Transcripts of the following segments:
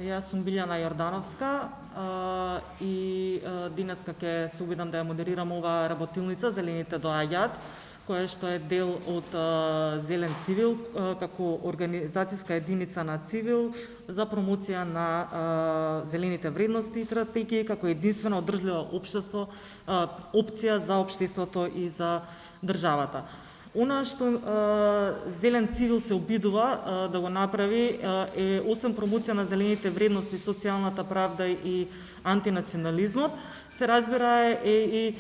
Јас сум Билјана Јордановска и денеска ќе се обидам да ја модерирам оваа работилница Зелените доаѓаат, која што е дел од Зелен Цивил како организацијска единица на Цивил за промоција на зелените вредности и стратегии како единствено одржливо општество, опција за општеството и за државата. Она што Зелен Цивил се обидува да го направи е, освен промоција на зелените вредности, социјалната правда и антинационализмот, се разбира е и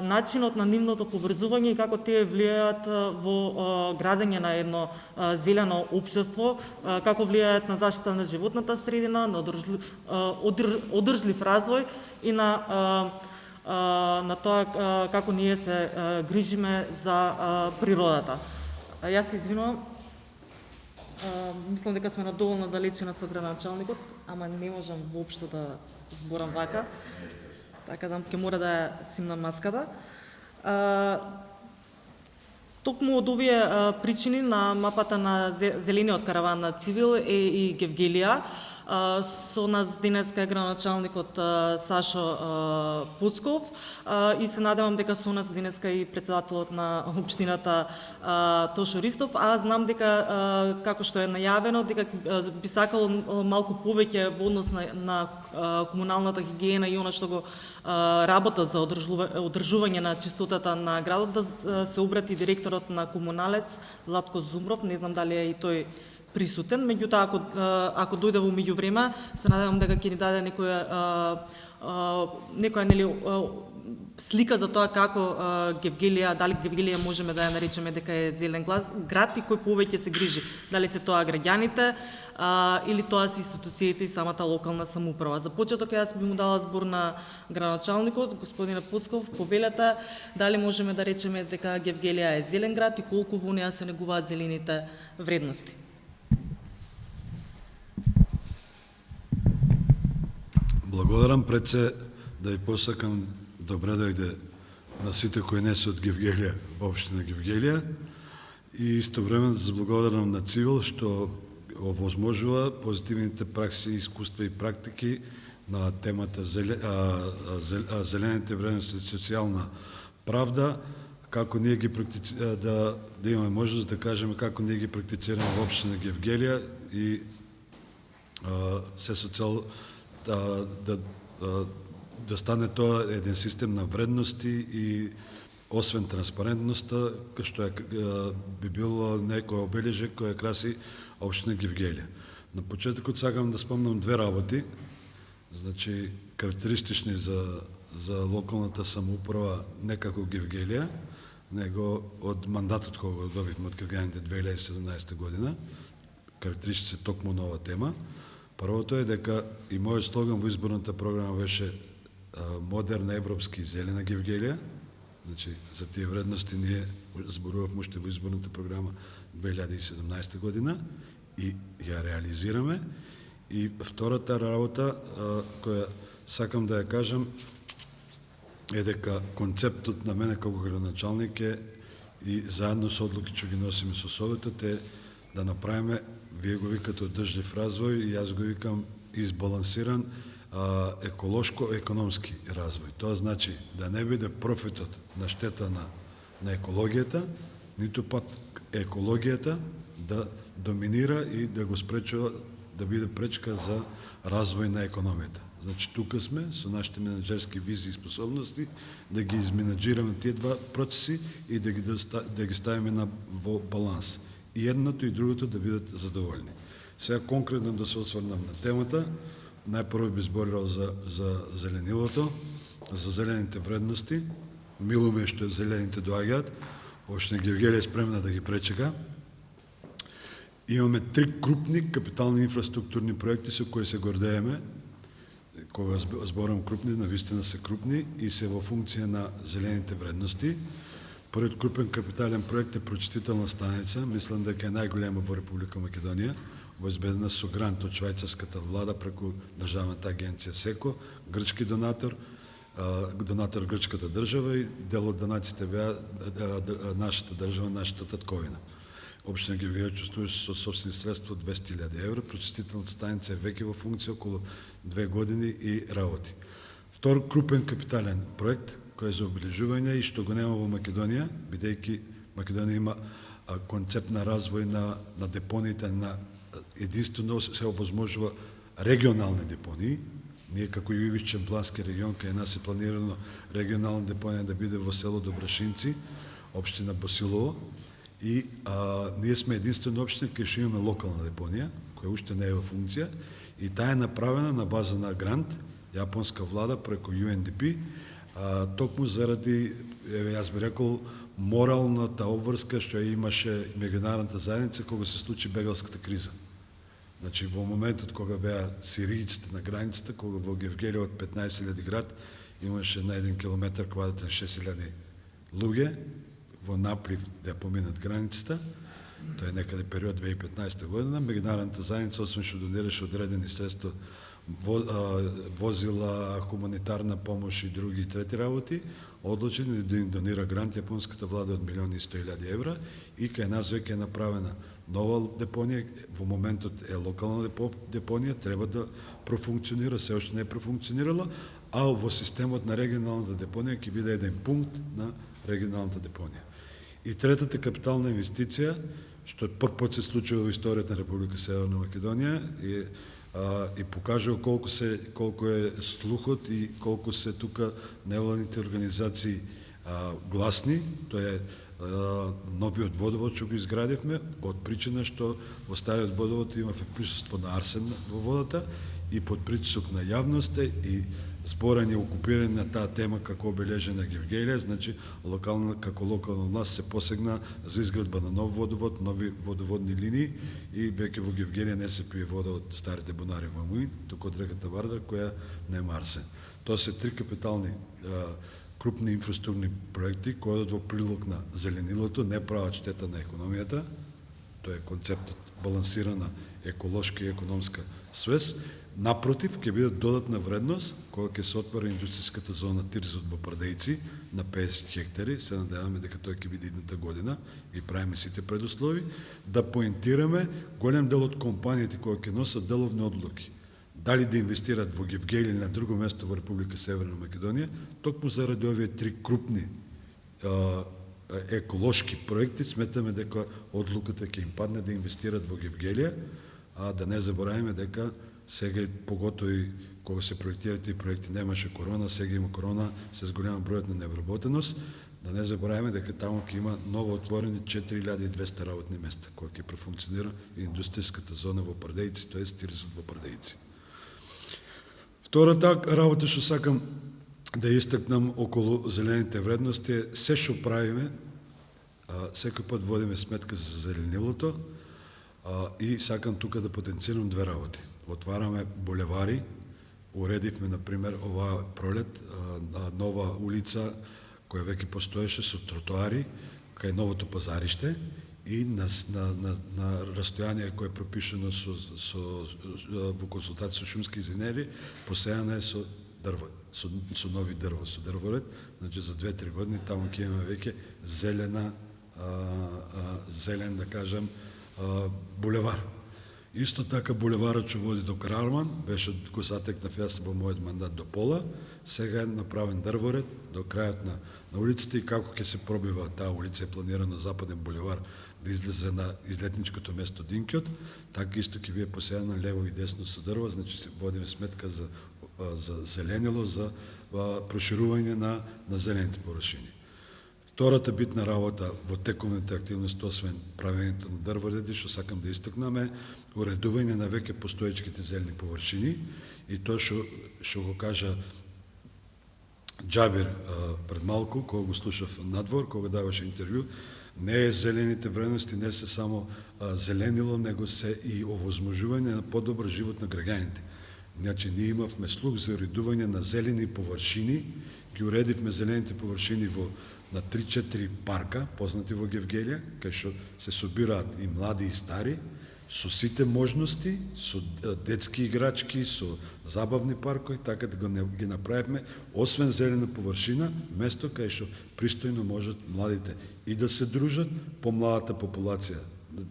начинот на нивното поврзување и како тие влијаат во градење на едно зелено општество, како влијаат на заштита на животната средина, на одржлив развој и на тоа како ние се грижиме за природата. Јас се извинувам, мислам дека сме на доволно далечина со градоначалникот, ама не можам воопшто да зборам вака, така да ќе мора да ја симнам маската. Токму од овие причини на мапата на зелениот караван на Цивил е и Гевгелија. Со нас денеска е градоначалникот Сашо Пуцков и се надевам дека со нас денеска и председателот на општината Тошо Ристов, а знам дека како што е најавено дека би сакало малку повеќе во однос на комуналната хигиена и она што го работат за одржување на чистотата на градот, да се обрати директорот на Комуналец Златко Зумров. Не знам дали е и тој присутен, меѓутоа ако дојде во меѓувреме, се надевам дека ќе ни даде некоја нели слика за тоа како Гевгелија, дали Гевгелија можеме да ја наречеме дека е зелен град и кој повеќе се грижи, дали се тоа граѓаните или тоа се институциите и самата локална самоуправа. За почеток јас би му дала збор на градоначалникот, господине Пуцков, повелете дали можеме да речеме дека Гевгелија е зелен град и колку во неа се негуваат зелените вредности. Благодарам, пред се да ви посакам добре дојде на сите кои не се од Гевгелија, во општина Гевгелија, и истовремено да благодарам на Цивил што овозможува позитивните пракси, искуства и практики на темата зелените вредности и социјална правда, како ние ги да имаме можност да кажеме како ние ги практицираме во општина Гевгелија и се со цел да стане тоа еден систем на вредности и освен транспарентноста, што би било некој обележје кој краси општина Гевгелија. На почетокот сакам да спомнам две работи, значи карактеристични за локалната самоуправа не како Гевгелија, него од мандатот кога го добивме од граѓаните 2017 година, карактеристични се токму на оваа тема. Првото е дека и мојот слоган во изборната програма беше модерна, европски и зелена Гевгелија. Значи, за тие вредности ние зборувавме уште во изборната програма 2017 година и ја реализираме. И втората работа, која сакам да ја кажам, е дека концептот на мене како градоначалник е и заедно со одлуки што ги носиме со Советот е да направиме, вие го викате одржлив развој и јас го викам избалансиран еколошко-економски развој. Тоа значи да не биде профитот на штета на екологијата, ниту пак екологијата да доминира и да го спречува да биде пречка за развој на економијата. Значи тука сме со нашите менеджерски визии и способности да ги изменеджираме тие два процеси и да ги ставиме во баланс. И едното и другото да бидат задоволни. Сега конкретно да се осврнам на темата. Најпрво би зборил за зеленилото, за зелените вредности. Мило ме што зелените доаѓаат. Општина Гевгелија е спремна да ги пречека. Имаме 3 крупни капитални инфраструктурни проекти со кои се гордееме. Кога зборам крупни, навистина се крупни и се во функција на зелените вредности. Првиот крупен капитален проект е прочитителна станица, мислам дека е најголема во Република Македонија, обезбедена со грант од швајцарската влада преку државната агенција СЕКО, грчки донатор грчката држава и дел од донациите беа нашата држава, нашата татковина. Општина Гевгелие учествуваше со собствени средства од 200.000 евра. Прочистителната станица е веќе во функција околу 2 години и работи. Втор крупен капитален проект кој е за обележување и што го нема во Македонија, бидејќи Македонија има концепт на развој на депониите, на единствено се овозможува регионални депонии. Ние како Југоисточен плански регион, кај нас е планирано регионална депонија да биде во село Добрашинци, општина Босилово, и ние сме единствена општина кај што имаме локална депонија, која уште не е во функција, и таа е направена на база на грант, јапонска влада преку UNDP, токму заради, јас би рекол, моралната обврска што имаше меѓународната заедница кога се случи бегалската криза. Значи, во моментот кога беа сиријците на границата, кога во Гевгелие од 15.000 град имаше на 1 километар квадратен 6.000 луѓе во наплив да поминат границата, тоа е некаде период 2015 година, меѓународната заедница, освен што донираше одредени средства, возила, хуманитарна помош и други и трети работи, одлучи да им донира грант јапонската влада од 1.100.000 евра и кај нас веќе е направена нова депонија, во моментот е локална депонија, треба да профункционира, се уште не е профункционирала, а во системот на регионалната депонија ќе биде еден пункт на регионалната депонија. И третата капитална инвестиција, што прв пат се случува во историјата на Република Северна Македонија, и покажува колку е слухот и колку се тука невладните организации гласни. Тоа е новиот водовод што го изградивме, од причина што во стариот водовод имавме присуство на арсен во водата и под притисок на јавноста и зборање, окупирање на таа тема како обележена Гевгелие, значи како локална власт се посегна за изградба на нов водовод, нови водоводни линии и веќе во Гевгелие не се пие вода од старите бунари во Муин, туку од реката Вардар која нема арсен. Тоа се три капитални крупни инфраструктурни проекти кои одат во прилог на зеленилото, не прават штета на економијата. Тоа е концептот балансирана еколошка и економска свест. Напротив, ќе биде додатна вредност кога ќе се отвори индустријската зона Тирзот во Пардејци на 50 хектари. Се надеваме дека тоа ќе биде идната година и правиме сите предуслови да поентираме голем дел од компаниите кои ќе носат деловни одлуки. Дали да инвестират во Гевгелие или на друго место во Република Северна Македонија, токму заради овие три крупни еколошки проекти, сметаме дека одлуката ќе им падне да инвестират во Гевгелие, а да не забораваме дека сега, поготово и кога се проектираат и проекти, немаше корона, сега има корона, се зголема бројот на невработеност, да не забораваме дека таму ќе има ново отворени 4200 работни места, кои ќе профункционира индустријската зона во Пардејци, тоа е Тирзот во Пардејци. Втората работа што сакам да истакнам околу зелените вредности е се што правиме, секој пат водиме сметка за зеленилото и сакам тука да потенцирам две работи. Отвараме булевари, уредивме, например, оваа пролет, нова улица која веќе постоеше со тротоари кај новото пазариште и на растојание кое е пропишено во консултација со шумски инженери, посејана е со дрво, со нови дрво, со дрворед, значи за 2-3 години таму ќе имаме веќе зелен, да кажам, булевар. Исто така булеварот што води до Карарман, беше го затекнав јас во мојот мандат до пола, сега е направен дрворед до крајот на улицата и како ќе се пробива таа улица, е планирано западен булевар да излезе на излетничкото место Динкјот, така исто ќе биде посејано лево и десно со дрво, значи се водиме сметка за зеленило, за проширување на зелените површини. Втората битна работа во тековните активности, освен правењето на дрвореди, што сакам да истакнаме, уредување на веќе постоечките зелени површини и тоа што го кажа Џабир пред малку, кога го слушав надвор, кога даваше интервју, не е зелените вредности, не се само зеленило, него се и овозможување на подобар живот на граѓаните. Значи, ние имавме слух за уредување на зелени површини, ги уредивме зелените површини на 3-4 парка, познати во Гевгелие, кај што се собираат и млади и стари, со сите можности, со детски играчки, со забавни паркови, така да ги направивме, освен зелена површина, место кај што пристојно можат младите и да се дружат, помладата популација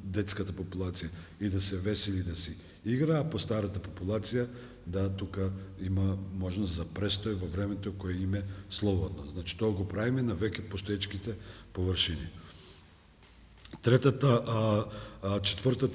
детската популација и да се весели да си игра, а по старата популација да тука има можност за престој во времето кое им е слободно. Значи тоа го правиме на веќе постоечките површини. Третата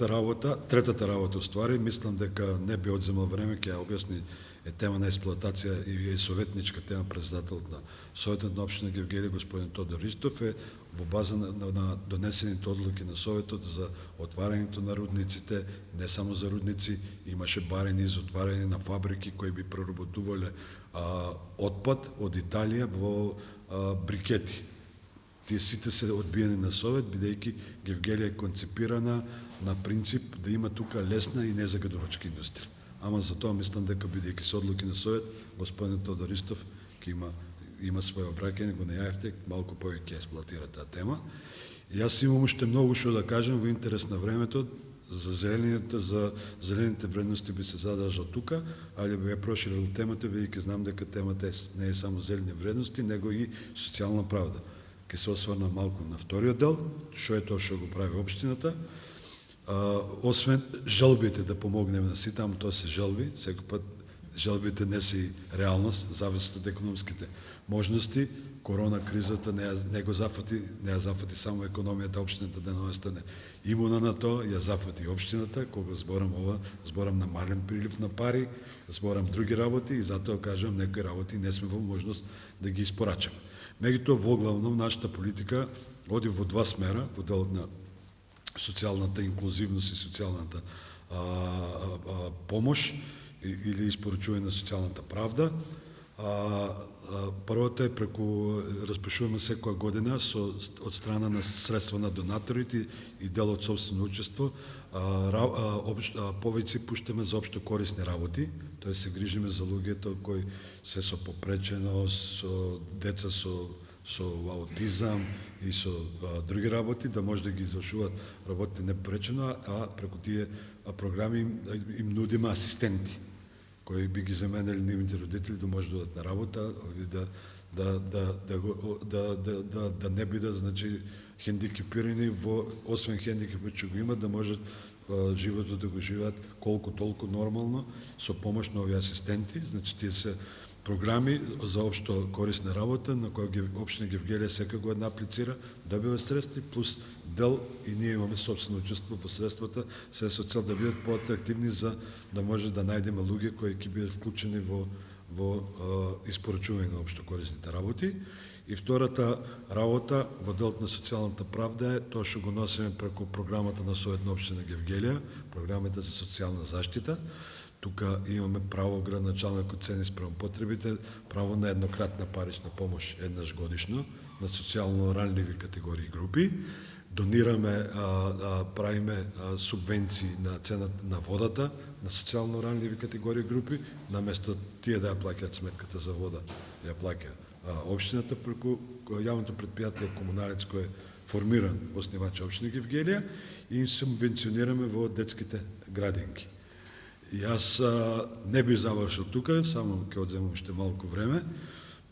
работа уствари, мислам дека не би одземал време, ќе ја објасни, е тема на експлоатација и е советничка тема. Председателот на Советот на општина Гевгелија господин Тодор Ристов е во база на донесените одлуки на Советот за отварањето на рудниците, не само за рудници, имаше барени за отварање на фабрики кои би преработувале отпад од Италија во брикети. Тие сите се одбиени на Совет, бидејќи Гевгелија е концепирана на принцип да има тука лесна и незагадувачка индустрија. Ама за тоа мислам дека бидејќи се одлуки на Совет, господин Тодор Ристов ќе има своје обраќање, го најавте, малку повеќе експлоатира таа тема. И јас имам уште многу што да кажам во интерес на времето, за зелените вредности би се задржал тука, али би ја проширил темата, бидејќи знам дека темата не е само зелени вредности, него и социјална правда. Ке се осврна малку на вториот дел, што е тоа што го прави општината. Освен желбите да помогнеме на сите, ама тоа се желби, секој пат желбите не се реалност, зависат од економските можности. Корона кризата не ја зафати само економијата, општината да не остане имуна на тоа, ја зафати и општината, кога зборам на мален прилив на пари, зборам други работи и затоа кажам некои работи не сме во можност да ги испорачаме. Меѓутоа, во главно, нашата политика оди во два смера, во делот на социјалната инклузивност и социјалната помош или испоручување на социјалната правда. Првото е преку, распишуваме секоја година од страна на средства на донаторите и дел од собствено учество, повеќе пуштаме за општо корисни работи, тоа се грижиме за луѓето кои се со попреченост, со деца со аутизам и со други работи, да може да ги извршуваат работите непречено, а преку тие програми им нудиме асистенти, кои би ги заменили нивните родители да може да додат на работа и да не бидат, значи, хендикепирани освен хендикепот што го имат, да можат животот да го живеат колку толку нормално со помош на овие асистенти. Значи, тие се програми за општо корисна работа на која општина Гевгелија секоја година аплицира, добива средства, плюс дел и ние имаме собствено учество во средствата, се со цел да бидат поатрактивни за да може да најдеме луѓе кои ќе бидат вклучени во испорачување на општо корисните работи. И втората работа во делот на социјалната правда е тоа што го носиме преку програмата на Совет на општина Гевгелија, програмата за социјална заштита. Тука имаме право градоначалникот цени спрема потребите, право на еднократна парична помош еднаш годишно на социјално ранливи категории групи. Донираме, правиме субвенции на цената на водата на социјално ранливи категории групи, наместо тие да ја плаќаат сметката за вода, ја плаќа општината преку јавното претпријатие Комуналец кој е формиран оснивач општина Гевгелија и им субвенционираме во детските градинки. И јас не би завршил тука, само ќе одземам уште малку време.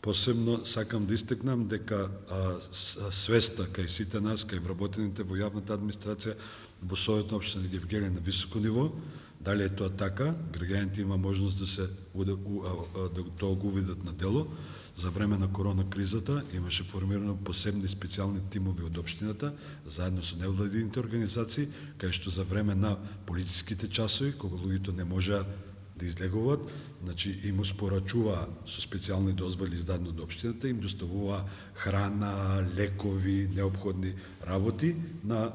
Посебно сакам да истакнам дека свеста кај сите нас, кај вработените во јавната администрација, во Совет на општина Гевгелија на високо ниво, дали е тоа така, граѓаните има можност да тоа го увидат на дело. За време на корона кризата имаше формирано посебни специјални тимови од општината, заедно со невладините организации, кај што за време на полициските часови, кога луѓето не можеа да излегуваат, значи им спорачуваа со специјални дозволи издадени од општината, им доставуваа храна, лекови, неопходни работи на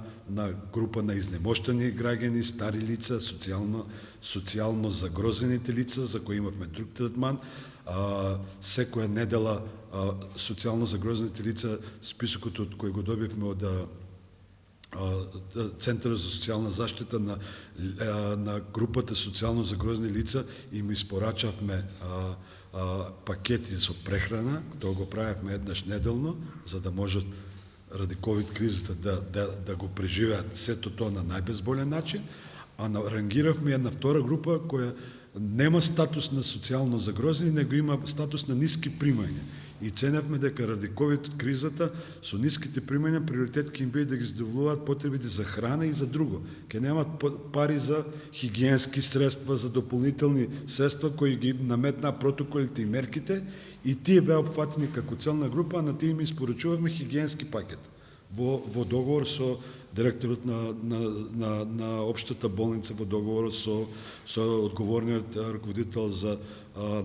група на изнемоштени граѓани, стари лица, социјално загрозените лица, за кои имавме друг третман. Секоја недела социјално загрозените лица, списокот од кој го добивме од Центарот за социјална заштита на групата социјално загрозени лица, им испорачавме пакети со прехрана, тоа го правевме еднаш неделно, за да можат ради ковид кризата да го преживеат сето тоа на најбезболен начин, а рангиравме една втора група која нема статус на социјално загрозени, него има статус на ниски примања. и ценевме дека ради ковид кризата со ниските примања приоритет ќе им биде да ги задоволуваат потребите за храна и за друго. Ќе немат пари за хигиенски средства, за дополнителни средства кои ги наметна протоколите и мерките, и тие беа опфатени како целна група, а на тие им испорачувавме хигиенски пакет во договор со директорот на општата болница, во договор со одговорниот раководител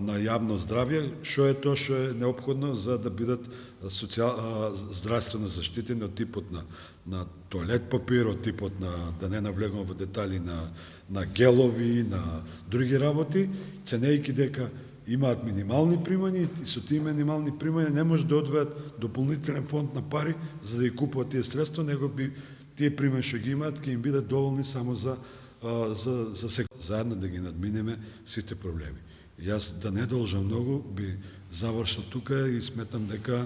на јавно здравје, што е тоа што е неопходно за да бидат здравствено заштитени од типот на тоалет папир, од типот на, да не навлегувам во детали, на гелови, на други работи, ценејќи дека имаат минимални примања и со тие минимални примања не може да одвојат дополнителен фонд на пари за да ги купуваат тие средства, него би тие примања што ги имаат ќе им бидат доволни само за заедно да ги надминеме сите проблеми. И јас да не должам многу, би завршил тука и сметам дека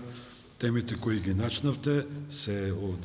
темите кои ги начнавте се од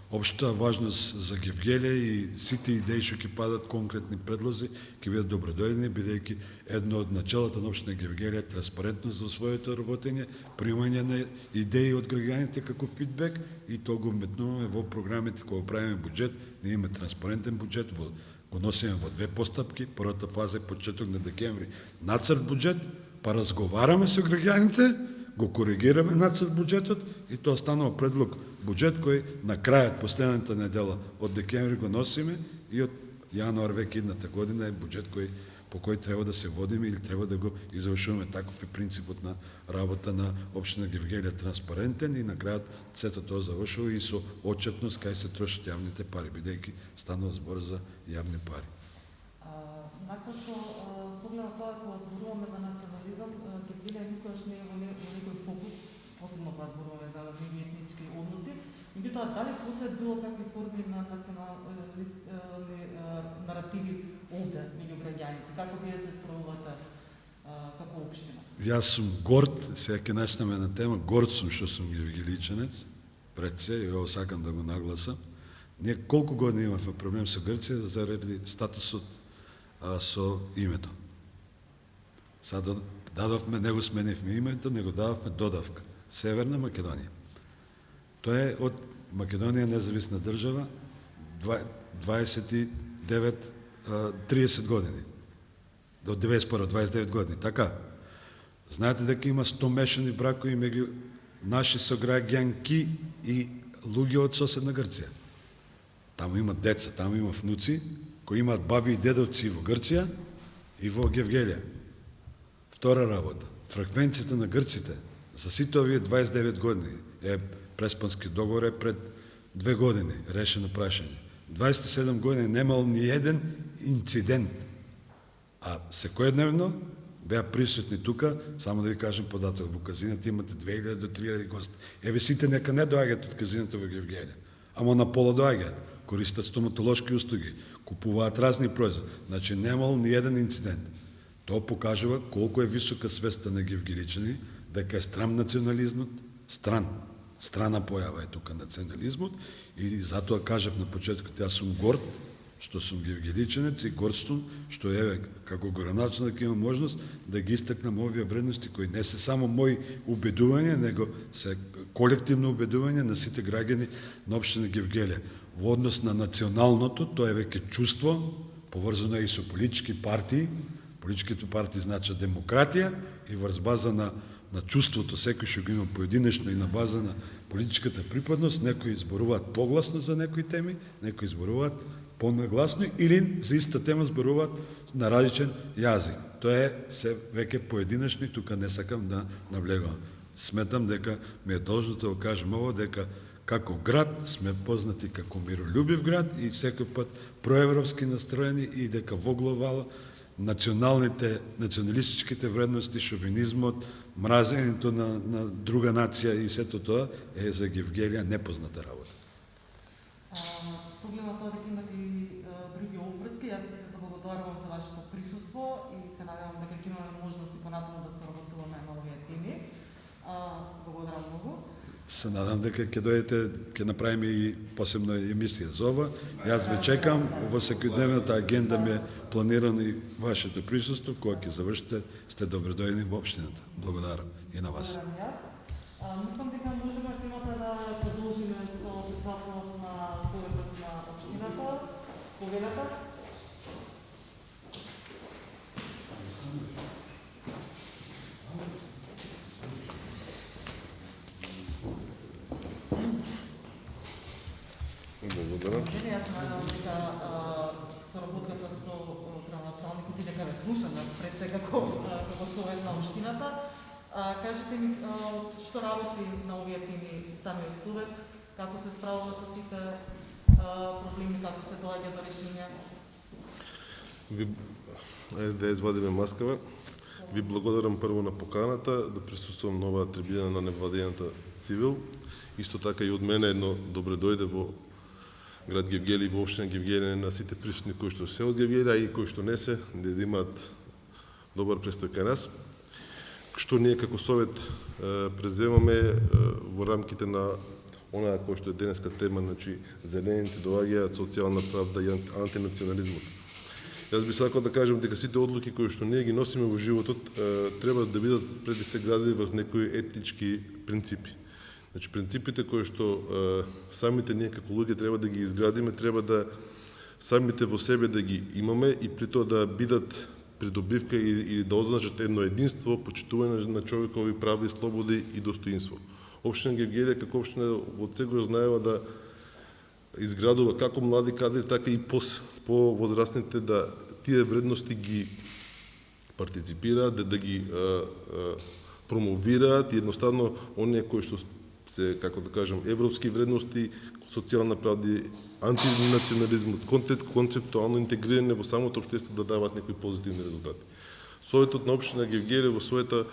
општа важност за Гевгелија и сите идеи што ќе падат, конкретни предлози, ќе бидат добродојдени, бидејќи едно од началата на општина Гевгелија е транспарентност во своето работење, примање на идеи од граѓаните како фидбек, и тоа го вметнуваме во програмите кога правиме буџет. Ние имаме транспарентен буџет, го носиме во две постапки. Првата фаза е почеток на декември, нацрт буџет, па разговараме со граѓаните, го коригираме нацрт буџетот и тоа станува предлог буџет кој на крајот, последната недела од декември го носиме, и од јануар веќе идната година е буџет по кој треба да се водиме или треба да го извршуваме. Таков е принципот на работа на општина Гевгелија, транспарентен, и на крајот сето тоа завршува и со отчетност кај се трошат јавните пари, бидејќи станува збор за јавни пари. Накако, с оглед на тоа, кога зборуваме за национализам, Гевгелија никогаш не е во некој фокус, посебно кога зборуваме за меѓуетнички односи. Меѓутоа, дали постојат било какви форми на национални наративи овде меѓу граѓаните? Како вие се справувате како општина? Јас сум горд, сега ќе начнеме на тема, горд сум што сум гевгеличанец, пред се, и ово сакам да го нагласам. Ние колку години имавме проблем со Грција заради статусот со името. Сад дадовме, не го сменивме името, него дадовме додавка. Северна Македонија. Тоа е од Македонија независна држава 30 години. До 29 години, така. Знаете дека има 100 мешани бракови меѓу наши сограѓанки и луѓе од соседна Грција. Таму има деца, таму има внуци, кои имаат баби и дедовци во Грција и во Гевгелија. Втора работа, фреквенцијата на грците за сите овие 29 години е Преспански договор е пред 2 години решено прашање. 27 години немал ни еден инцидент, а секојдневно беа присутни тука, само да ви кажем податок, во казината имате 2000 до 3000 гости. Еве сите нека не доаѓаат од казината во Гевгелија, ама на пола доаѓаат, користат стоматолошки услуги, купуваат разни производи. Значи немал ни еден инцидент. Тоа покажува колку е висока свеста на гевгеличани, дека е стран национализмот, страна појава е тука национализмот, и затоа кажав на почетокот, јас сум горд што сум гевгеличанец и горд сум што еве како градоначелник имам можност да ги истакнам овие вредности кои не се само мои убедувања, него се колективно убедување на сите граѓани на општина Гевгелија. Во однос на националното, тоа е веќе чувство, поврзано и со политички партии. Политичките партии значат демократија, и врз база на чувството, секој што го има поединечно, и на база на политичката припадност, некои зборуваат погласно за некои теми, некои зборуваат понагласно, или за иста тема зборуваат на различен јазик. Тоа е се веќе поединечно, и тука не сакам да навлегувам. Сметам дека ми е должно да го кажем ово, дека како град сме познати како миролюбив град и секој пат проевропски настроени, и дека во глобала националистичките вредности, шовинизмот, мразењето на друга нација и сето тоа е за Гевгелија непозната работа. С оглед на тоа дека имате и други обврски, јас ви се заблагодарувам за вашето присуство и се надевам дека ќе имаме можности понатаму да се работуваме на овие теми. Благодарам многу. Се надам дека ќе дојдете, ќе направиме и посебна емисија за ова. Јас ве чекам, во секојдневната агенда ми е планирано и вашето присуство, кога ќе завршите, сте добродојдени во општината. Благодарам и на вас. Благодарам јас. Мислам дека можеме темата да ја продолжиме со председателот на Советот на општината, повелата. Благодарам. Јас се надевам дека соработката со градоначалникот и дека ве слушаме пред се како Совет на општината. Кажете ми што работи на овие теми самиот Совет, како се справува со сите проблеми, како се доаѓа до решенија? Да извадиме маскава. Ви благодарам прво на поканата да присуствувам на оваа трибина на невладената цивил. Исто така и од мене едно добре дојде во град Гевгели и во општина Гевгели на сите присутни кои што се од Гевгели, а и кои што не се, да имаат добар престој кај нас. Што ние како Совет преземаме во рамките на онаа кој што е денеска тема, значи зелените доаѓаат, социјална правда и антинационализмот. Јас би сакал да кажам дека сите одлуки кои што ние ги носиме во животот треба да бидат преди се градени врз некои етички принципи. Значи принципите кои што самите ние како луѓе треба да ги изградиме, треба да самите во себе да ги имаме и при тоа да бидат придобивка или да означат едно единство, почитување на човекови прави, слободи и достоинство. Општина Гевгелија како општина од сега знаева да изградува како млади кадри, така и по-возрастните да тие вредности ги партиципираат, да ги промовираат и едноставно оние кои што се, како да кажам, европски вредности, социјална правда, антинационализмот, концептуално интегрирање во самото општество да даваат некои позитивни резултати. Советот на општина Гевгелија во својата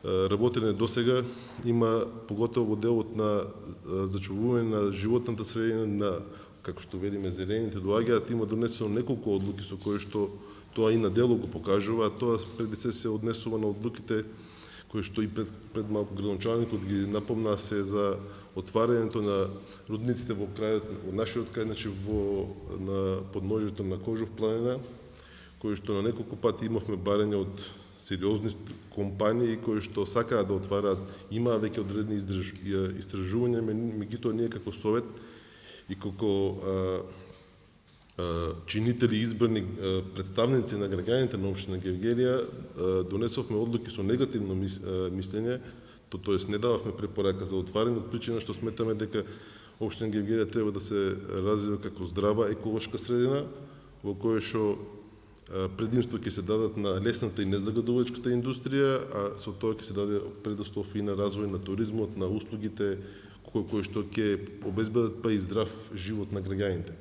работење досега има поготово во делот на зачувување на животната средина, на како што велиме зелените доаѓаат, има донесено неколку одлуки со кои што тоа и на дело го покажува, а тоа преди се однесува на одлуките кои што и пред малку градоначалникот ги напомна се за отварањето на рудниците во крајот, во нашиот крај, значи на подножјето на Кожух планина, кои што на неколку пати имавме барања од сериозни компании кои што сакаат да отвараат, имаа веќе одредени истражувања, меѓутоа ние како Совет и како чинители избрани представници на граѓаните на општина Гевгелија донесовме одлуки со негативно мислење, тоест не дававме препорака за отварање од причина што сметаме дека општина Гевгелија треба да се развива како здрава еколошка средина во која што предимство ќе се дадат на лесната и незагадувачката индустрија, а со тоа ќе се даде предуслов и на развој на туризмот, на услугите кои што ќе обезбедат па и здрав живот на граѓаните.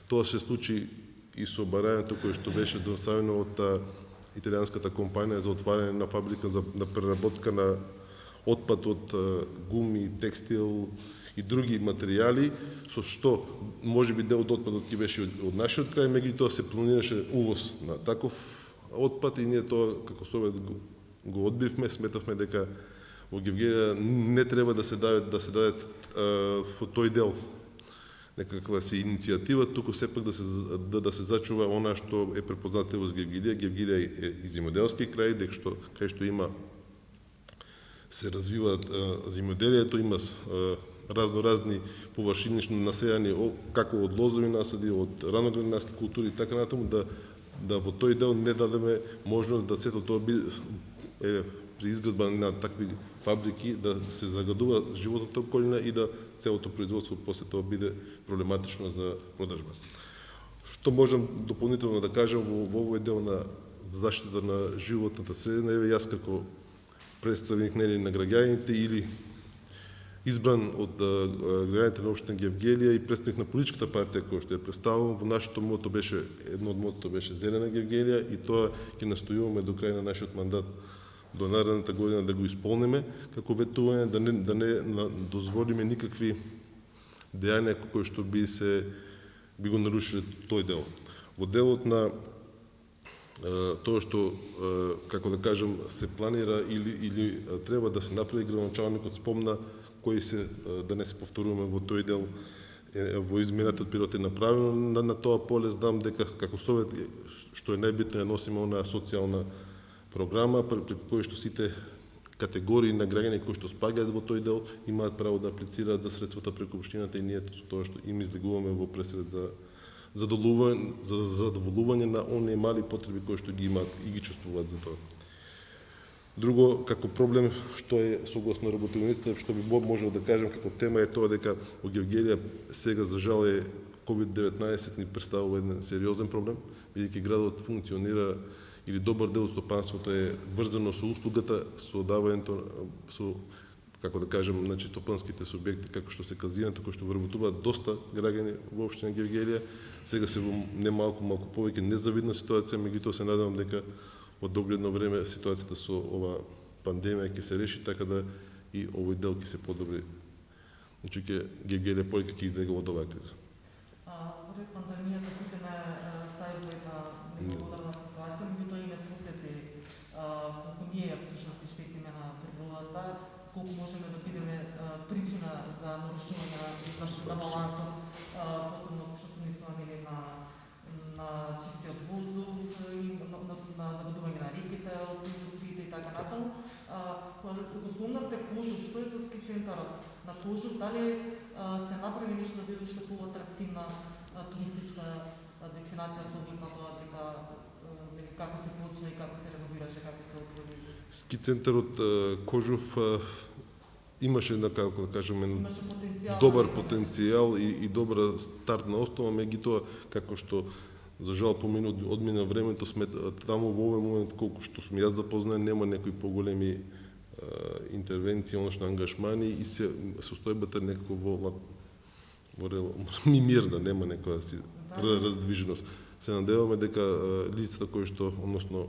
Тоа се случи и со барањето кое што беше доставено од италијанската компанија за отварање на фабрика за преработка на отпад од гуми, текстил и други материјали, со што можеби дел од отпадот ќе беше од нашиот крај, меѓутоа се планираше увоз на таков отпад и ние тоа како Совет го одбивме, сметавме дека во Гевгелија не треба да се даде во тој дел некаква си иницијатива, туку сепак да се зачува она што е препознато во Гевгелија. Гевгелија е и земјоделски крај, кај што има се развива земјоделието, има разноразни површинично населени како од лозови насади, од раноградинарски култури и така натаму, да во тој дел не дадеме можност да сето тоа биде при изградба на такви фабрики да се загадува животната околина и да целото производство после тоа биде проблематично за продажба. Што можам дополнително да кажам во овој дел на заштита на животната средина, еве јас како представник на граѓаните или избран од граѓаните на општина Гевгелија и представник на политичката партија која што ја представувам, во нашето мото беше, едно од мотото беше Зелена Гевгелија и тоа ќе настојуваме до крај на нашиот мандат до наредната година да го исполниме, како ветување да не дозволиме никакви дејања кои што би го нарушиле тој дел. Во делот на тоа што, како да кажам, се планира или треба да се направи, градоначалникот спомна кои се, да не се повторуваме во тој дел, во изминатиот период е направено на тоа поле. Знам дека како Совет, што е најбитно, ја носиме онаа социјална програма, преку кој што сите категории на граѓани кои што спаѓаат во тој дел, имаат право да аплицираат за средствата преку општината и ние со тоа што им излегуваме во пресред за задоволување на оние мали потреби кои што ги имаат и ги чувствуваат за тоа. Друго, како проблем, што е согласно работилниците, што би можел да кажем како тема е тоа дека во Гевгелија сега за жал е COVID-19 ни представува еден сериозен проблем, бидејќи градот функционира или добар дел од стопанството е врзано со услугата, со давањето, со како да кажем, значи стопанските субјекти, како што се казината, кои што вработуваат доста граѓани во општина Гевгелија, сега се во малку повеќе незавидна ситуација, меѓутоа се надевам дека во догледно време ситуацијата со ова пандемија ќе се реши така да и овој дел ќе се подобри. Значи ќе Гевгелија повеќе ќе излега од оваа криза. Пред пандемијата сите не ставиле на неударна ситуација, меѓутоа и не подсети колку ние всушност штетиме на природата, колку можеме да бидеме причина за нарушување на балансот, посебно што се мисламе на чистиот воздух и на загадување на реките од индустриите и така натаму. Кога го спомнавте Кожув, што е со ски центарот на Кожув, дали се направи нешто да биде уште поатрактивна туристичка дестинација со оглед на тоа дека како се почна и како се реновираше, како се отвори? Ски центарот Кожув имаше, како да кажеме, добар потенцијал и добра стартна основа, меѓутоа како што за жал одмина времето, сме таму во овој момент колку што сум јас запознаен, нема некои поголеми интервенции, односно ангажмани и се состојбата некако во мирна, нема некоја раздвиженост. Се надеваме дека лицата кои што, односно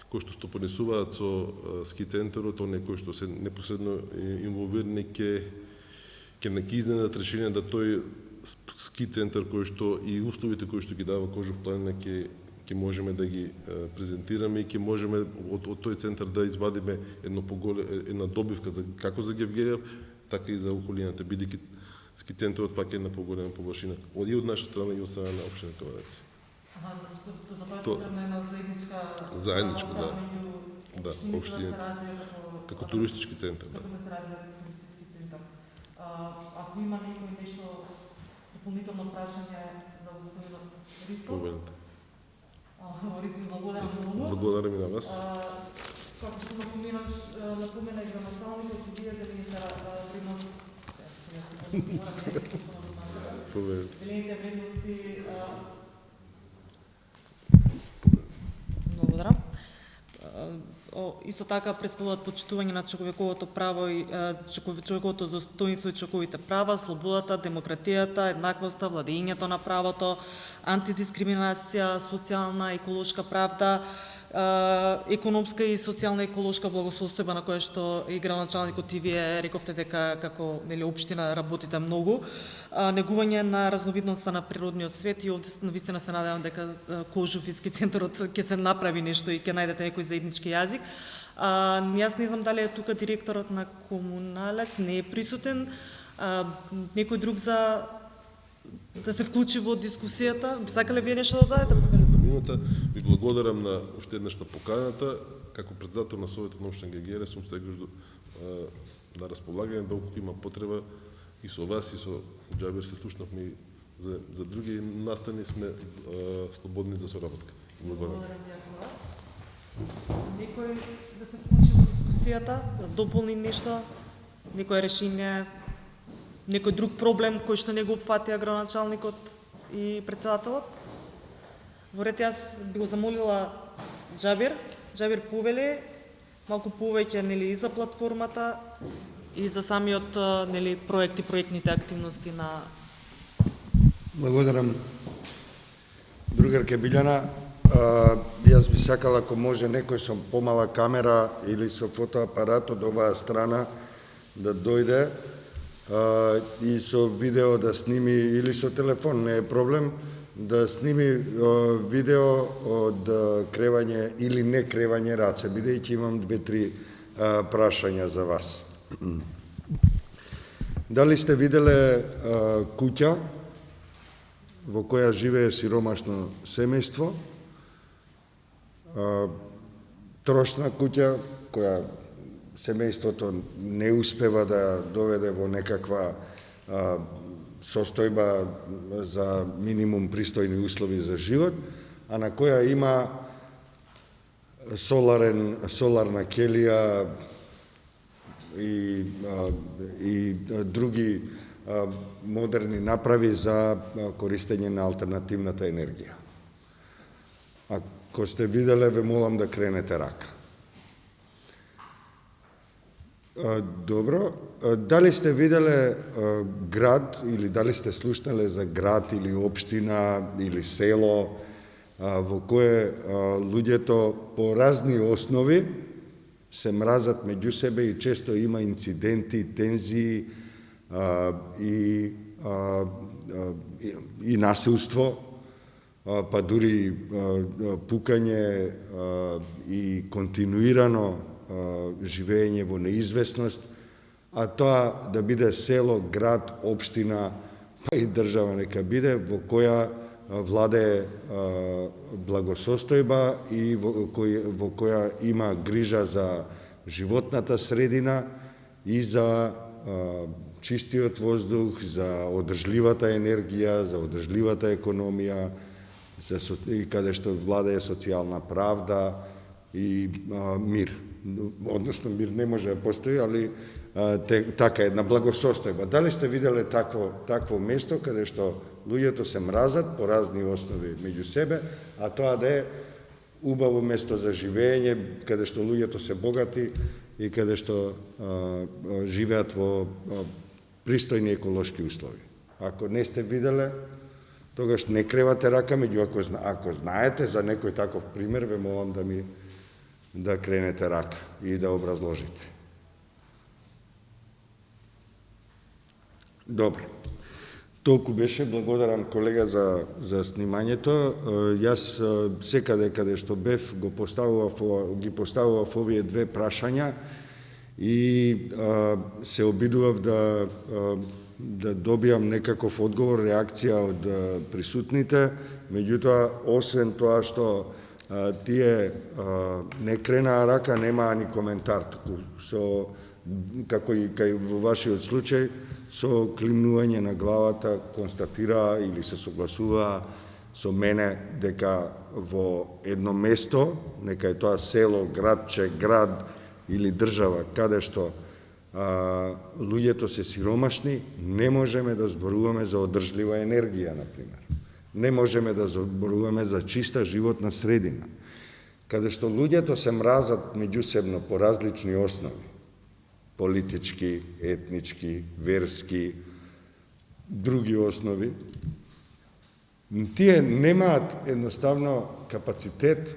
кои што стопанисуваат со ски центарот, оние кои што се непосредно инволвирани ќе изненадат решение да тој ски центар кој што и условите кои што ги дава Кожув планина ќе можеме да ги презентираме и ќе можеме од тој центар да извадиме една добивка како за Гевгелија, така и за околината, бидејќи ски центарот фаќа една поголема површина и од наша страна и од страна на општина Кавадарци. За тоа е потребна една заедничка да, општините како туристички центар, да. Како да се развива туристички центар. Ако има некој нешто дополнително прашање за господинот Ристов? Повелете. Благодарам многу. Благодарам и на вас. Како што напомена и граматалникот, вие зелените вредности Благодарам. Исто така представуваат почитување на човековото право и човековото достоинство и човековите права, слободата, демократијата, еднаквоста, владењето на правото, антидискриминација, социјална, еколошка правда, економска и социјална еколошка благосостојба, на која што и градоначалникот и вие рековте дека како општина работите многу, негување на разновидноста на природниот свет и овде навистина се надевам дека Кожув и ски центарот ќе се направи нешто и ќе најдете некој заеднички јазик. Јас не знам дали е тука директорот на Комуналец, не е присутен, некој друг за да се вклучи во дискусијата. Сакале вие нешто да дадете? Ви благодарам на уште еднаш на поканата. Како председател на Советот на општина Гевгелија сум сегаш на располагање доколку има потреба и со вас и со Џабир се слушнавме и за други настани сме слободни за соработка. Благодарам. Некој да се вклучи во дискусијата, да дополни нешто, некој решение, некој друг проблем кој што не го опфатија градоначалникот и председателот? Во ред јас би го замолила Џабир повели малку повеќе и за платформата и за самиот проектните активности на. Благодарам, другарке Билјана. Јас би сакала, ако може, некој со помала камера или со фотоапарат од оваа страна да дојде и со видео да сними, или со телефон, не е проблем, да сними видео од кревање или не кревање раце, бидејќи имам 2-3 прашања за вас. Дали сте виделе куќа во која живее сиромашно семејство, трошна куќа која семејството не успева да доведе во некаква состојба за минимум пристојни услови за живот, а на која има соларна келија и други модерни направи за користење на алтернативната енергија. Ако сте виделе, ве молам да кренете рака. Добро. Дали сте виделе град или дали сте слушнале за град или општина или село во кое луѓето по разни основи се мразат меѓу себе и често има инциденти, тензии и насилство, па дури пукање и континуирано живење во неизвестност, а тоа да биде село, град, општина, па и држава нека биде, во која владее благосостојба и во која има грижа за животната средина и за чистиот воздух, за одржливата енергија, за одржливата економија, и каде што владее социјална правда и мир. Односно, мир не може да постои, али така една благосостојба. Дали сте виделе такво место каде што луѓето се мразат по разни основи меѓу себе, а тоа да е убаво место за живење, каде што луѓето се богати и каде што живеат во пристојни еколошки услови. Ако не сте виделе, тогаш не кревате рака, меѓу ако знаете за некој таков пример, ве молам да кренете рака и да образложите. Добро. Толку беше, благодарам колега за снимањето. Јас секаде каде што бев ги поставував овие две прашања и се обидував да добијам некаков одговор, реакција од присутните. Меѓутоа, освен тоа што тие не кренаа рака, немаа ни коментар, како и кај во вашиот случај, со климнување на главата констатираа или се согласуваа со мене дека во едно место, нека е тоа село, градче, град или држава, каде што луѓето се сиромашни, не можеме да зборуваме за одржлива енергија, например. Не можеме да зборуваме за чиста животна средина. Каде што луѓето се мразат меѓусебно по различни основи, политички, етнички, верски, други основи, тие немаат едноставно капацитет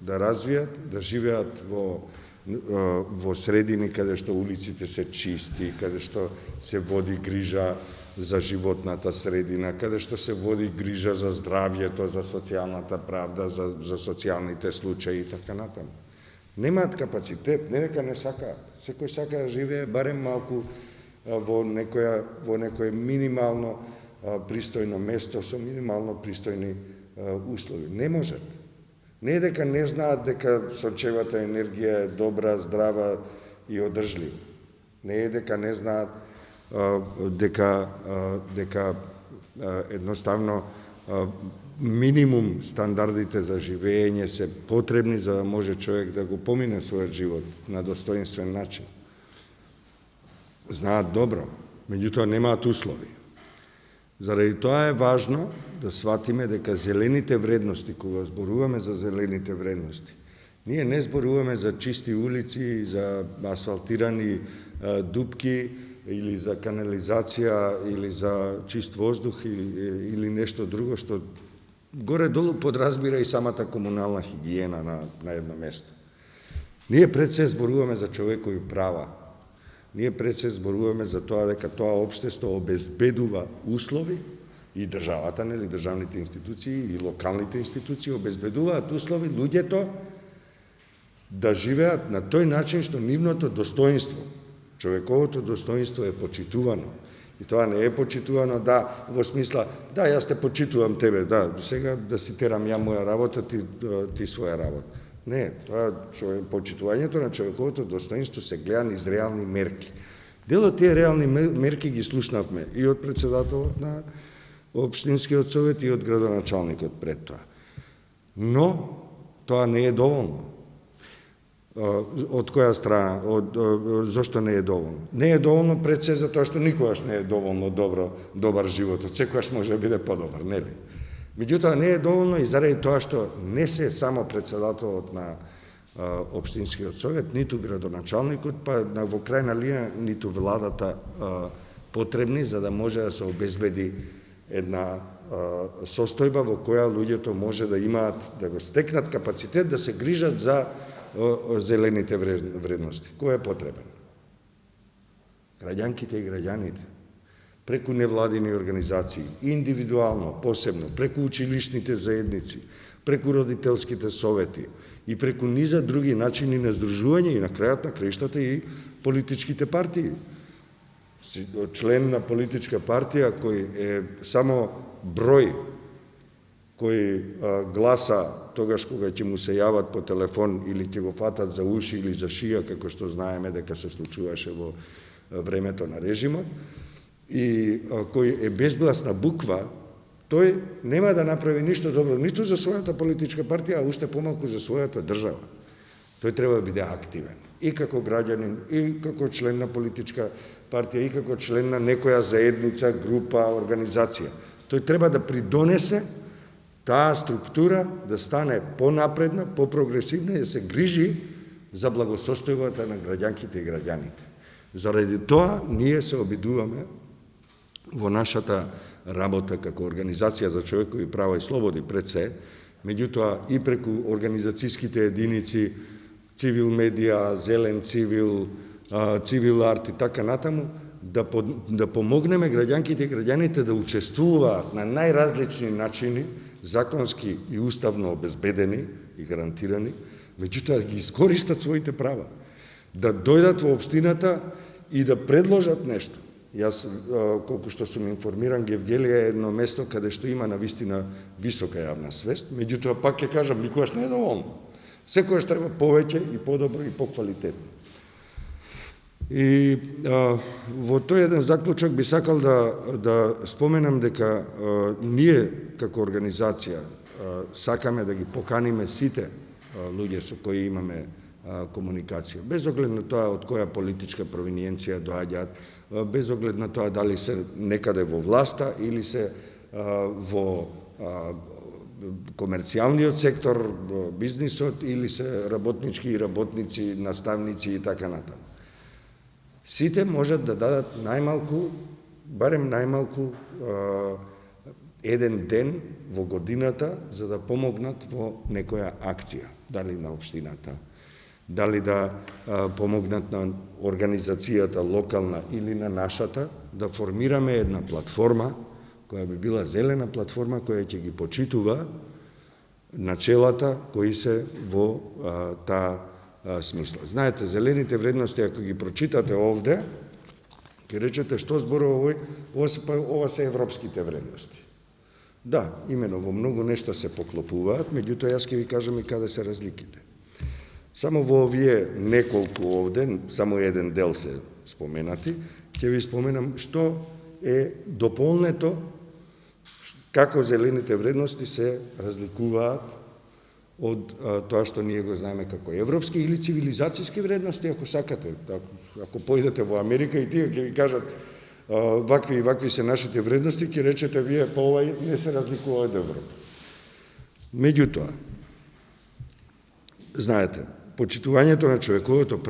да развијат, да живеат во средини каде што улиците се чисти, каде што се води грижа за животната средина, каде што се води грижа за здравјето, за социјалната правда, за социјалните случаи и така натаму. Немаат капацитет, не дека не сакаат. Секој сака да живее барем малку во некое минимално пристојно место со минимално пристојни услови. Не можат. Не е дека не знаат дека сончевата енергија е добра, здрава и одржлива. Не е дека не знаат дека едноставно минимум стандардите за живење се потребни за да може човек да го помине својот живот на достоинствен начин. Знаат добро, меѓутоа немаат услови. Заради тоа е важно да сватиме дека зелените вредности, кога зборуваме за зелените вредности, ние не зборуваме за чисти улици, за асфалтирани дупки, или за канализација, или за чист воздух, или нешто друго, што горе-долу подразбира и самата комунална хигиена на едно место. Ние пред се зборуваме за човекови права. Ние пред се зборуваме за тоа дека тоа општество обезбедува услови и државата, нели, државните институции и локалните институции обезбедуваат услови луѓето да живеат на тој начин што нивното достоинство, човековото достоинство е почитувано. И тоа не е почитувано, во смисла, јас те почитувам тебе, сега да си терам ја моја работа, ти своја работа. Не, тоа почитувањето на човековото достоинство се гледа низ реални мерки. Дел од тие реални мерки ги слушнавме и од председателот на Општинскиот совет и од градоначалникот пред тоа. Но тоа не е доволно. Од која страна? Зошто не е доволно? Не е доволно пред се за тоа што никогаш не е доволно добар животот. Секогаш може да биде подобар, нели? Меѓутоа не е доволно и заради тоа што не се само председателот на Општинскиот совет, ниту градоначалникот, па во крајна линија ниту владата потребни за да може да се обезбеди една состојба во која луѓето може да имаат, да го стекнат капацитет да се грижат за зелените вредности. Кој е потребен? Граѓанките и граѓаните. Преку невладини организации, индивидуално, посебно, преку училишните заедници, преку родителските совети и преку низа други начини на здружување и на крајот на краиштата и политичките партии. Член на политичка партија кој е само број кој гласа тогаш кога ќе му се јават по телефон или ќе го фатат за уши или за шија, како што знаеме дека се случуваше во времето на режимот, и кој е безгласна буква, тој нема да направи ништо добро ниту за својата политичка партија, а уште помалку за својата држава. Тој треба да биде активен и како граѓанин, и како член на политичка партија, и како член на некоја заедница, група, организација. Тој треба да придонесе таа структура да стане понапредна, попрогресивна и да се грижи за благосостојбата на граѓанките и граѓаните. Заради тоа ние се обидуваме во нашата работа како Организација за човекови права и слободи пред се, меѓутоа и преку организацијските единици, Цивил медија, Зелен цивил, Цивил арт и така натаму, да помогнеме граѓанките и граѓаните да учествуваат на најразлични начини, законски и уставно обезбедени и гарантирани, меѓутоа да ги искористат своите права, да дојдат во општината и да предложат нешто. Јас, колку што сум информиран, Гевгелија е едно место каде што има навистина висока јавна свест, меѓутоа пак ќе кажам, никогаш не е доволно. Секојаш треба повеќе и подобро и поквалитетно. И во тој еден заклучок би сакал да споменам дека ние како организација сакаме да ги поканиме сите луѓе со кои имаме комуникација, без оглед на тоа од која политичка провиниенција доаѓаат, без оглед на тоа дали се некаде во власта или се во комерцијалниот сектор, бизнисот или се работнички и работници, наставници и така натаму. Сите можат да дадат најмалку, барем најмалку еден ден во годината за да помогнат во некоја акција, дали на општината, дали да помогнат на организацијата локална или на нашата, да формираме една платформа, која би била зелена платформа, која ќе ги почитува начелата кои се во таа смисла. Знаете, зелените вредности, ако ги прочитате овде, ќе речете што зборува овој, ова се европските вредности. Да, имено во многу нешта се поклопуваат, меѓутоа јас ќе ви кажам и каде се разликите. Само во овие неколку овде, само еден дел се споменати, ќе ви споменам што е дополнето, како зелените вредности се разликуваат од тоа што ние го знаеме како европски или цивилизацијски вредности, ако сакате. Ако појдете во Америка и тие ќе ви кажат вакви и вакви се нашите вредности, ќе речете вие по ова не се разликува од Европа. Меѓутоа, знаете, почитувањето на човековото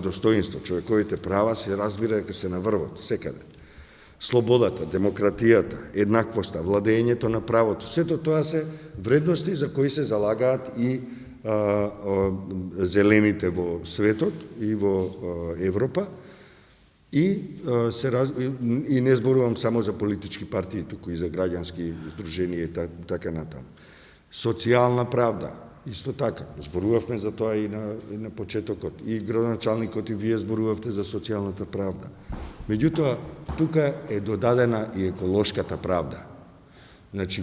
достоинство, човековите права се разбира дека се на врвот, секаде. Слободата, демократијата, еднаквоста, владењето на правото, сето тоа се вредности за кои се залагаат и зелените во светот и во Европа, и не зборувам само за политички партии, туку и за граѓански здруженија и така натаму. Социјална правда, исто така, зборувавме за тоа и на почетокот, и градоначалникот и вие зборувавте за социјалната правда. Меѓутоа, тука е додадена и еколошката правда. Значи,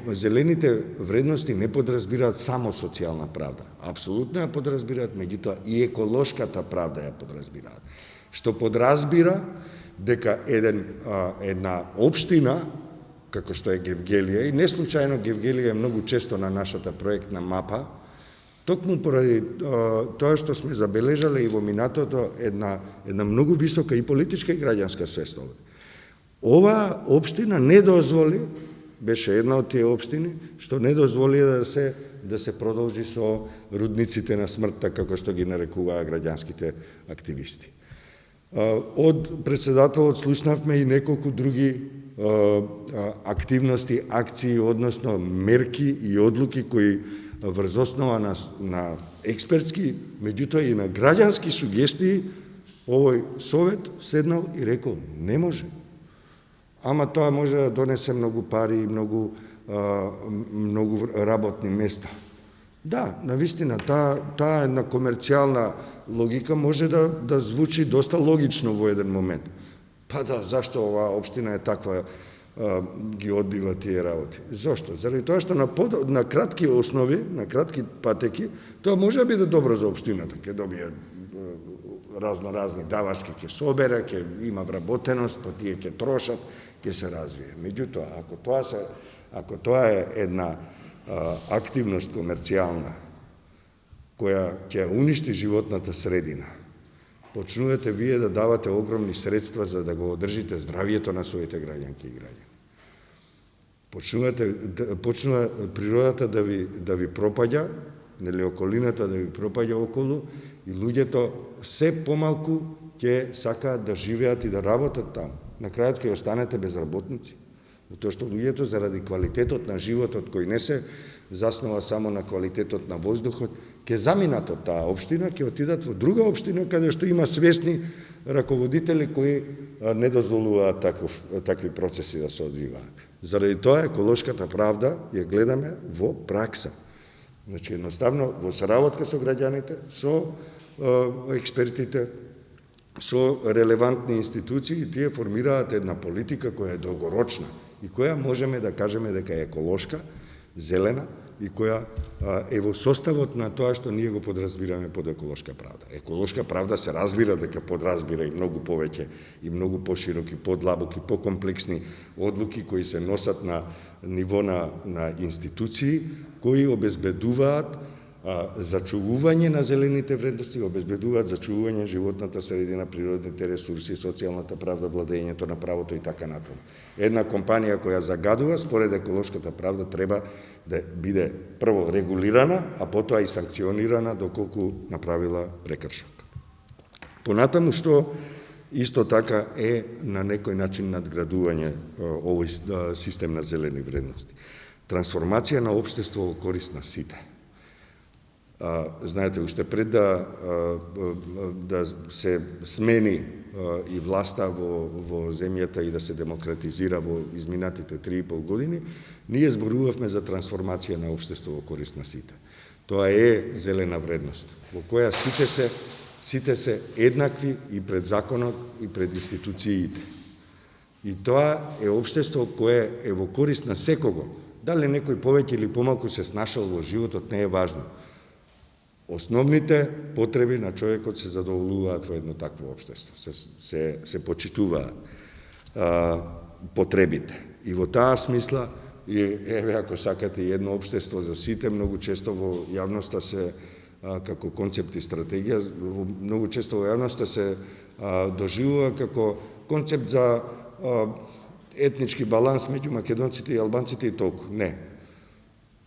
зелените вредности не подразбираат само социјална правда. Апсолутно ја подразбираат, меѓутоа и еколошката правда ја подразбираат. Што подразбира дека една општина, како што е Гевгелија, и не случајно Гевгелија е многу често на нашата проектна мапа, токму поради тоа што сме забележале и во минатото една многу висока и политичка и граѓанска свест. Оваа општина не дозволи, беше една од тие општини, што не дозволи да се продолжи со рудниците на смртта, како што ги нарекуваа граѓанските активисти. Од председателот слушнавме и неколку други активности, акции, односно мерки и одлуки кои врз основа на експертски, меѓутоа и на граѓански сугестии, овој совет седнал и рекол не може. Ама тоа може да донесе многу пари и многу работни места. Да, навистина, таа една комерцијална логика може да звучи доста логично во еден момент. Па да, зашто оваа општина е таква, ги одбива тие работи? Зошто? Заради тоа што на кратки основи, на кратки патеки, тоа може да биде добро за општината, ќе добие разни давачки, ќе собере, ќе има вработеност, па тие ќе трошат, ќе се развие. Меѓутоа, ако тоа е една активност комерцијална, која ќе уништи животната средина, почнувате вие да давате огромни средства за да го одржите здравието на своите граѓанки и граѓани. Почнува природата да ви пропаѓа, нели околината да ви пропаѓа околу, и луѓето се помалку ќе сакаат да живеат и да работат таму. На крајот ќе останете без работници. Тоа што луѓето заради квалитетот на животот кој не се заснова само на квалитетот на воздухот, ќе заминат од таа општина, ќе отидат во друга општина каде што има свесни раководители кои не дозволуваат такви процеси да се одвиваат. Заради тоа еколошката правда ја гледаме во пракса. Значи едноставно во соработка со граѓаните, со експертите, со релевантни институции, тие формираат една политика која е долгорочна и која можеме да кажеме дека е еколошка, зелена и која е во составот на тоа што ние го подразбираме под еколошка правда. Еколошка правда се разбира дека подразбира и многу повеќе, и многу пошироки, подлабоки, покомплексни одлуки кои се носат на ниво на институции, кои обезбедуваат зачувување на зелените вредности, обезбедуваат зачувување животната средина, природните ресурси, социјалната правда, владењето на правото и така натаму. Една компанија која загадува, според еколошката правда, треба да биде прво регулирана, а потоа и санкционирана доколку направила прекршок. Понатаму што исто така е на некој начин надградување овој систем на зелени вредности. Трансформација на општество во корист на сите. Знаете, уште пред да се смени и власта во земјата и да се демократизира во изминатите 3,5 години, ние зборувавме за трансформација на општество во корист на сите. Тоа е зелена вредност, во која сите се еднакви и пред законот и пред институциите. И тоа е општество кое е во корист на секого. Дали некој повеќе или помалку се снашал во животот, не е важно. Основните потреби на човекот се задоволуваат во едно такво општество, се почитуваат потребите. И во таа смисла, еве ако сакате едно општество за сите, многу често во јавноста се, како концепт и стратегија, многу често во јавноста се доживува како концепт за етнички баланс меѓу македонците и албанците и толку. Не.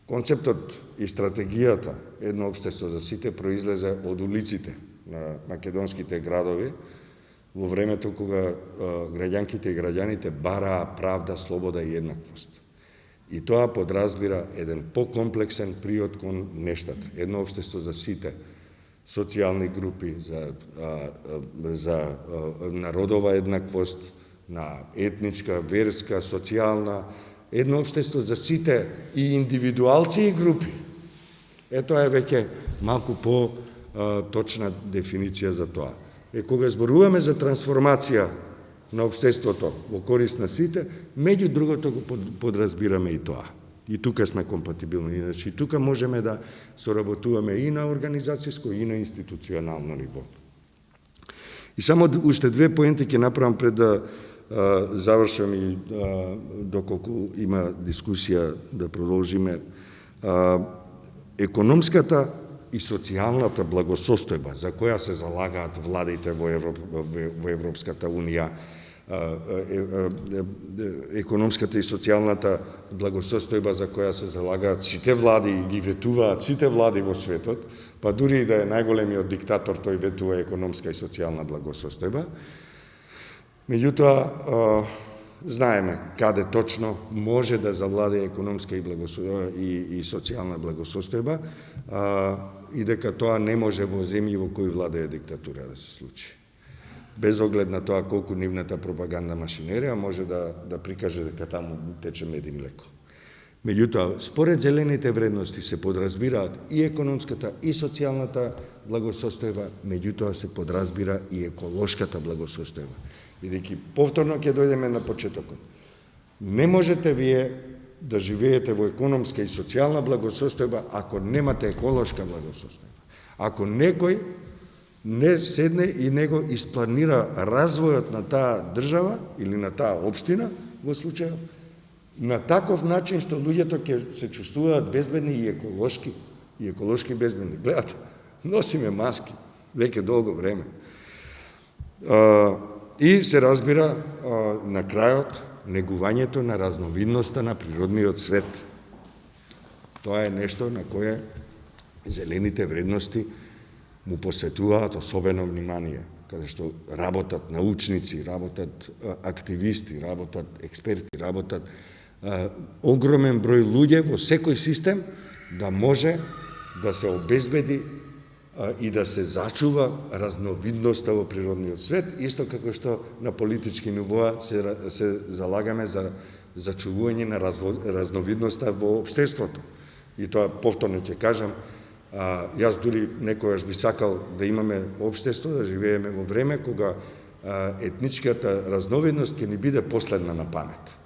Концептот и стратегијата едно општество за сите произлезе од улиците на македонските градови во времето кога граѓанките и граѓаните бараа правда, слобода и еднаквост. И тоа подразбира еден покомплексен приод кон нештата. Едно општество за сите, социјални групи, за народова еднаквост, на етничка, верска, социјална, едно општество за сите и индивидуалци и групи. Тоа е веќе малку по-точна дефиниција за тоа. Кога зборуваме за трансформација на општеството во корист на сите, меѓу другото го подразбираме и тоа. И тука сме компатибилни. Значи, тука можеме да соработуваме и на организацијско, и на институционално ниво. И само уште две поенти ќе направам пред да завршам и доколку има дискусија да продолжиме. Економската и социјалната благосостојба за која се залагаат владите во Европската Унија, економската и социјалната благосостојба за која се залагаат сите влади и ги ветуваат сите влади во светот, па дури и да е најголемиот диктатор, тој ветува економска и социјална благосостојба. Меѓутоа, знаеме каде точно може да завладе економска и социјална благосостојба и дека тоа не може во земји во кои владее диктатура да се случи. Без оглед на тоа колку нивната пропаганда машинерија може да прикаже дека таму тече мед и млеко. Меѓутоа, според зелените вредности се подразбираат и економската и социјалната благосостојба, меѓутоа се подразбира и еколошката благосостојба. Бидејќи повторно ќе дојдеме на почетокот. Не можете вие да живеете во економска и социјална благосостојба ако немате еколошка благосостојба. Ако некој не седне и него испланира развојот на таа држава или на таа општина, во случајот, на таков начин што луѓето ќе се чувствуваат безбедни и еколошки безбедни. Гледате, носиме маски веќе долго време. И се разбира на крајот негувањето на разновидноста на природниот свет. Тоа е нешто на кое зелените вредности му посветуваат особено внимание, каде што работат научници, работат активисти, работат експерти, работат огромен број луѓе во секој систем да може да се обезбеди и да се зачува разновидноста во природниот свет, исто како што на политички нивоа се залагаме за зачувување на разновидноста во општеството. И тоа повторно ќе кажам, јас дури некојаш би сакал да имаме општество, да живееме во време кога етничката разновидност ќе ни биде последна на памет.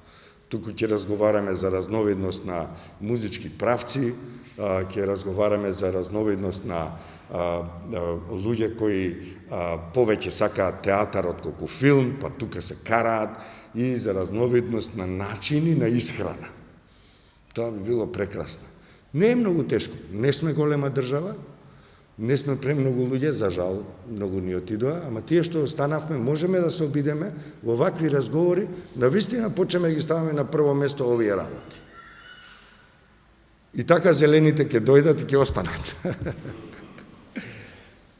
Туку ќе разговараме за разновидност на музички правци, ќе разговараме за разновидност на луѓе кои повеќе сакаат театар отколку филм, па тука се караат, и за разновидност на начини на исхрана. Тоа би било прекрасно. Не е многу тешко. Не сме голема држава, не сме премногу луѓе, за жал, многу ни отидоа, ама тие што останавме, можеме да се обидеме во вакви разговори, навистина почнеме да ги ставаме на прво место овие работи. И така зелените ќе дојдат и ќе останат.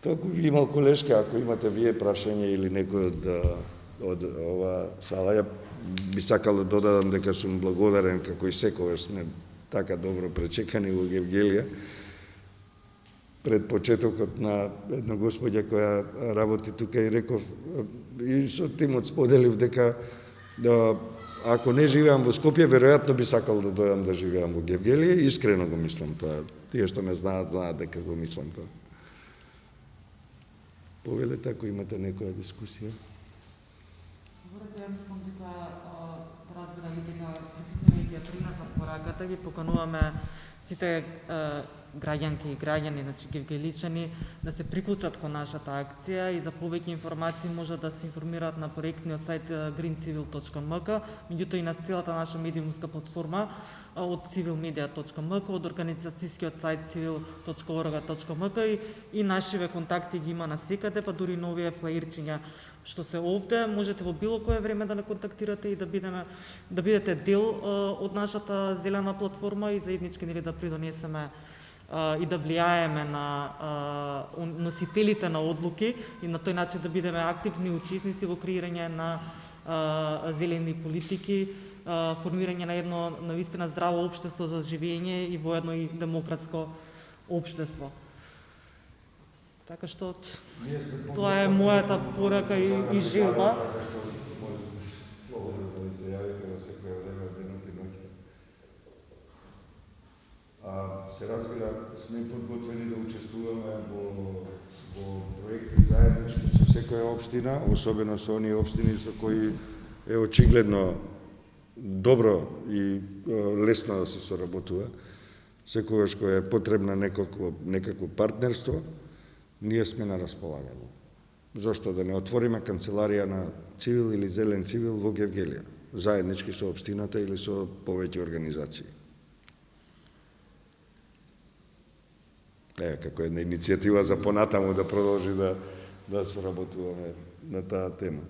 Толку би имал колешка, ако имате вие прашање или некој од ова сала, ја би сакал да додадам дека сум благодарен, како и секогаш сме така добро пречекани во Гевгелија. Пред почетокот на една господја која работи тука и реков, и со тимот споделив дека ако не живеам во Скопје, веројатно би сакал да дојдам да живеам во Гевгелија, искрено го мислам тоа. Тие што ме знаат дека го мислам тоа. Повелете, ако имате некоја дискусија. Добре, ја мислам дека се разбира и дека присутнивајќи ја принесат пораката, ги покануваме сите граѓанки и граѓани, значи гевгеличани, да се приклучат кон нашата акција и за повеќе информации може да се информираат на проектниот сајт greencivil.mk, меѓутоа и на целата наша медиумска платформа од civilmedia.mk, од организацијскиот сајт civil.org.mk и нашиве контакти ги има насекаде, па дури новие флаирчиња што се овде, можете во било кое време да не контактирате и да бидете дел од нашата зелена платформа и заеднички да придонесеме и да влијаеме на носителите на одлуки и на тој начин да бидеме активни учесници во креирање на зелени политики, формирање на едно навистина здраво општество за живење и воедно и демократско општество. Така што тоа е мојата порака и желба. Се разбира, сме подготвени да учествуваме во проекти заеднички со секој секоја општина, особено со оние општини со кои е очигледно добро и лесно да се соработува. Секогаш кога е потребна некакво партнерство, ние сме на располагање. Зошто да не отвориме канцеларија на Цивил или Зелен Цивил во Гевгелија, заеднички со општината или со повеќе организации. Како една иницијатива за понатаму да продолжи да соработуваме на таа тема.